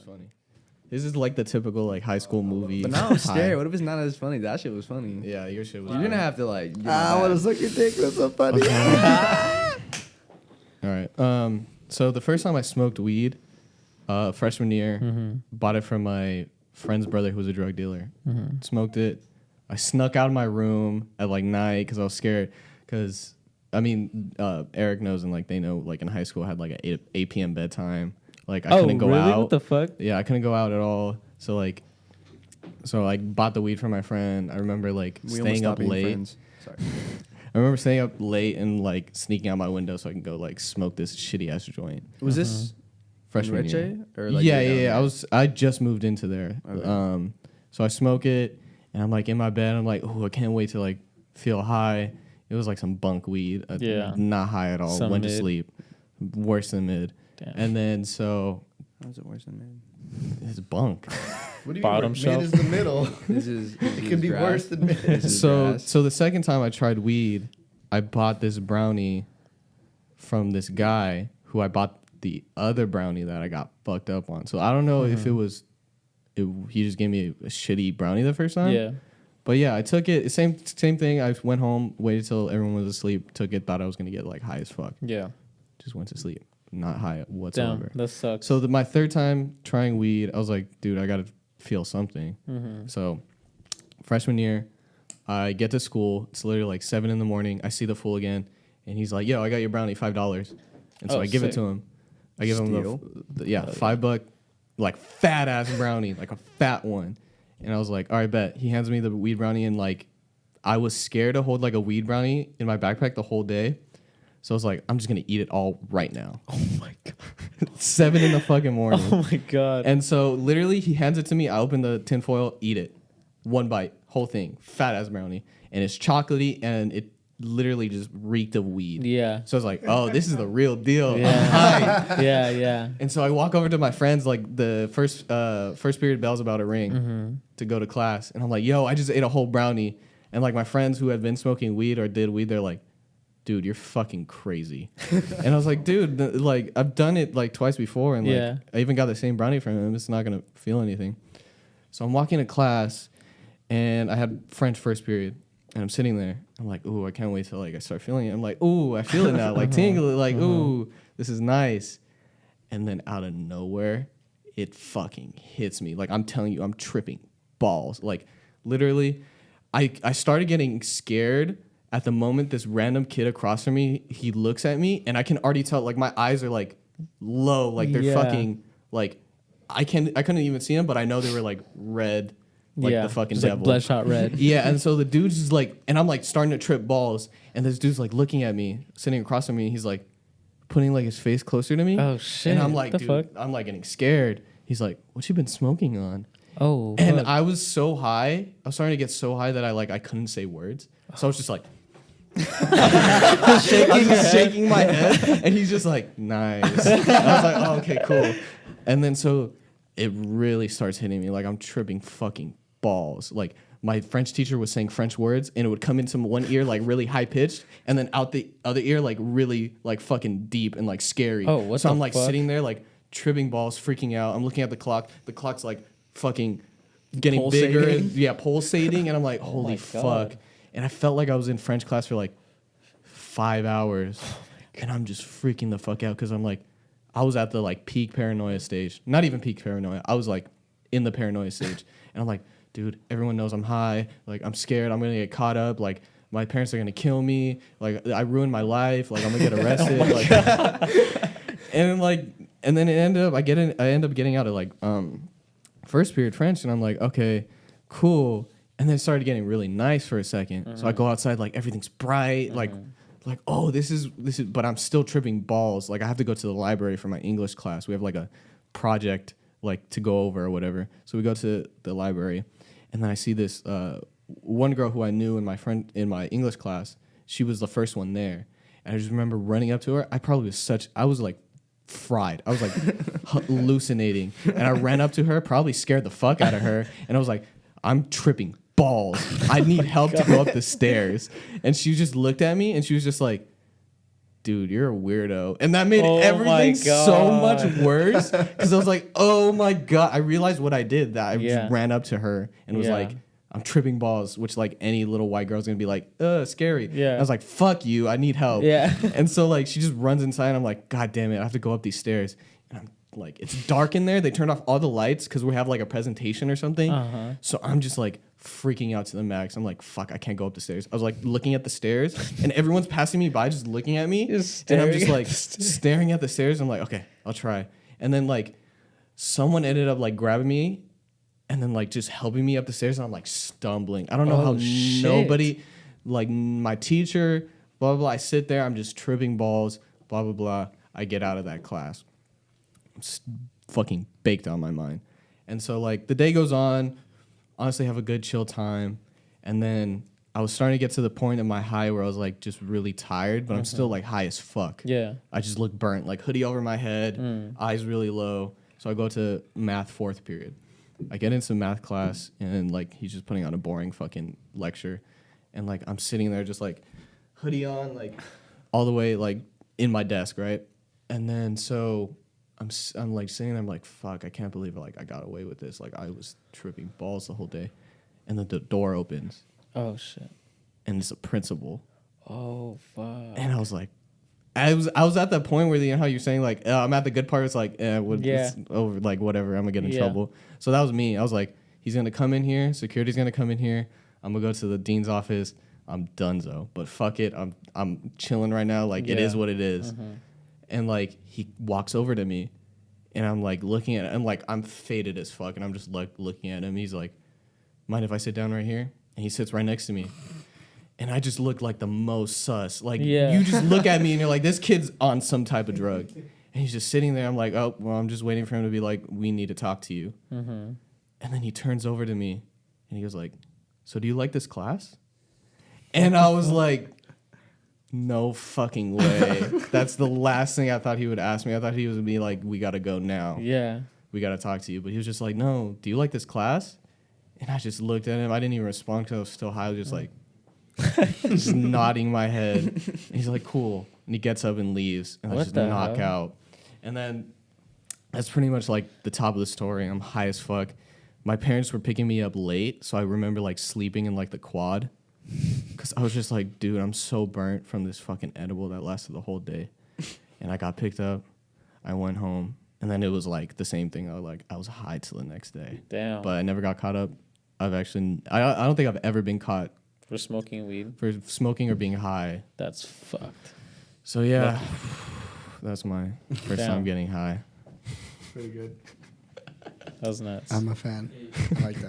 funny. This is like the typical like high school movie. But now I'm scared. What if it's not as funny? That shit was funny. Yeah, your shit was. You're gonna have to like. I want to suck your dick. That's so funny. All right. So the first time I smoked weed, freshman year, bought it from my friend's brother who was a drug dealer. Smoked it. I snuck out of my room at like night because I was scared. Because I mean, Eric knows and like they know like in high school I had like a 8 p.m. bedtime. Like I couldn't go out. What the fuck? Yeah, I couldn't go out at all. So I bought the weed from my friend. I remember like staying up late. Sorry. I remember staying up late and like sneaking out my window so I can go like smoke this shitty ass joint. Was this Freshman Reche? year? Or like Yeah. I just moved into there. Okay. So I smoke it and I'm like in my bed. I'm like, oh, I can't wait to like feel high. It was like some bunk weed. Not high at all. Some Went mid. to sleep. Worse than mid. Damn. And then so How's it worse than mid? it's bunk. What do you Bottom mean? shelf. Mid is the middle. It could be worse than mid. So the second time I tried weed, I bought this brownie from this guy who I bought the other brownie that I got fucked up on. So I don't know if he just gave me a shitty brownie the first time. Yeah. But yeah, I took it. Same thing. I went home, waited till everyone was asleep, took it, thought I was gonna get like high as fuck. Yeah. Just went to sleep, not high whatsoever. Damn, that sucks. So my third time trying weed, I was like, dude, I gotta feel something. So freshman year, I get to school. It's literally like 7 a.m. I see the fool again, and he's like, yo, I got your brownie, $5. And so I give it to him. I give him the $5, like fat ass brownie, like a fat one. And I was like, all right, bet. He hands me the weed brownie, and like, I was scared to hold like a weed brownie in my backpack the whole day. So I was like, I'm just gonna eat it all right now. Oh my god. 7 in the fucking morning. Oh my god. And so literally he hands it to me. I open the tinfoil, eat it. One bite, whole thing, fat ass brownie. And it's chocolatey and it literally just reeked of weed. Yeah. So I was like, oh, this is the real deal. Yeah. Yeah. And so I walk over to my friends, like the first period bell's about to ring to go to class. And I'm like, yo, I just ate a whole brownie. And like my friends who had been smoking weed or did weed, they're like, dude, you're fucking crazy. And I was like, dude, like I've done it like twice before. And like I even got the same brownie from him. It's not going to feel anything. So I'm walking to class and I had French first period. And I'm sitting there. I'm like, ooh, I can't wait till like I start feeling it. I'm like, ooh, I feel it now. Like tingling, like, ooh, this is nice. And then out of nowhere, it fucking hits me. Like I'm telling you, I'm tripping balls. Like literally, I started getting scared at the moment this random kid across from me, he looks at me and I can already tell, like my eyes are like low, like they're fucking like I couldn't even see them, but I know they were like red. Like the fucking devil. Like bloodshot red. Yeah, and so the dude's just like, and I'm like starting to trip balls, and this dude's like looking at me, sitting across from me, he's like putting like his face closer to me. Oh shit. And I'm like, the dude, fuck? I'm like getting scared. He's like, what you been smoking on? Oh. And fuck. I was so high, I was starting to get so high that I couldn't say words. So I was just like shaking my head, and he's just like, nice. And I was like, oh, okay, cool. And then so it really starts hitting me, like I'm tripping fucking balls. Like my French teacher was saying French words and it would come into one ear like really high pitched and then out the other ear like really like fucking deep and like scary. Oh, what so the I'm like fuck? sitting there like tripping balls, freaking out. I'm looking at the clock. The clock's like fucking getting bigger and pulsating, and I'm like, holy my fuck. God. And I felt like I was in French class for like 5 hours. And I'm just freaking the fuck out because I'm like, I was at the like peak paranoia stage. Not even peak paranoia. I was like in the paranoia stage. And I'm like, dude, everyone knows I'm high. Like, I'm scared. I'm going to get caught up. Like, my parents are going to kill me. Like, I ruined my life. Like, I'm going to get arrested. And then it ended up, I end up getting out of like first period French. And I'm like, okay, cool. And then it started getting really nice for a second. So I go outside, like, everything's bright. Like, oh, this is, but I'm still tripping balls. Like, I have to go to the library for my English class. We have like a project like to go over or whatever. So we go to the library, and then I see this one girl who I knew in my English class. She was the first one there, and I just remember running up to her. I was like fried. I was like hallucinating, and I ran up to her, probably scared the fuck out of her, and I was like, I'm tripping balls. I need help to go up the stairs. And she just looked at me, and she was just like, dude, you're a weirdo. And that made Oh my everything so much God. worse. Because I was like, oh my God. I realized what I did. That I Yeah. just ran up to her and was Yeah. like, I'm tripping balls, which like any little white girl's gonna be like, scary. Yeah. And I was like, fuck you. I need help. Yeah. And so like she just runs inside. And I'm like, God damn it. I have to go up these stairs. And I'm like, it's dark in there. They turned off all the lights because we have like a presentation or something. Uh-huh. So I'm just like freaking out to the max. I'm like, fuck, I can't go up the stairs. I was like looking at the stairs and everyone's passing me by just looking at me. Just And I'm staring just at like the stairs. staring at the stairs. I'm like, okay, I'll try. And then like someone ended up like grabbing me and then like just helping me up the stairs. And I'm like stumbling. I don't know Oh, how shit. nobody, like my teacher, blah, blah, blah. I sit there. I'm just tripping balls, blah, blah, blah. I get out of that class. I'm fucking baked on my mind. And so like the day goes on, honestly have a good chill time. And then I was starting to get to the point of my high where I was like just really tired, but I'm still like high as fuck. Yeah. I just look burnt, like hoodie over my head, eyes really low. So I go to math fourth period. I get into math class and like he's just putting on a boring fucking lecture. And like I'm sitting there just like hoodie on, like all the way like in my desk, right? And then so I'm like sitting there, I'm like, fuck, I can't believe like I got away with this. Like I was tripping balls the whole day. And then the door opens Oh shit. and it's a principal. Oh fuck. And I was like, I was at that point where you know how you're saying like I'm at the good part. It's like it's over, like whatever. I'm gonna get in Yeah. trouble. So that was me. I was like, he's gonna come in here. Security's gonna come in here. I'm gonna go to the dean's office. I'm donezo. But fuck it. I'm chilling right now. Like it Yeah. is what it is. And like he walks over to me, and I'm like looking at it, and like I'm faded as fuck, and I'm just like looking at him. He's like, mind if I sit down right here? And he sits right next to me. And I just look like the most sus. Like, Yeah. you just look at me and you're like, this kid's on some type of drug. And he's just sitting there. I'm like, oh, well, I'm just waiting for him to be like, we need to talk to you. And then he turns over to me and he goes like, so do you like this class? And I was like, no fucking way. That's the last thing I thought he would ask me. I thought he was going to be like, we got to go now. Yeah. We got to talk to you. But he was just like, no, do you like this class? And I just looked at him. I didn't even respond because I was still high. I was just like, just nodding my head. And he's like, cool. And he gets up and leaves. And I What just the knock hell? out. And then that's pretty much like the top of the story. I'm high as fuck. My parents were picking me up late. So I remember like sleeping in like the quad. Because I was just like, dude, I'm so burnt from this fucking edible that lasted the whole day. And I got picked up. I went home. And then it was like the same thing. I was high till the next day. Damn. But I never got caught up. I don't think I've ever been caught For smoking weed. for smoking or being high. That's fucked. So yeah, that's my first Damn. time getting high. Pretty good. That was nuts. I'm a fan. I like that.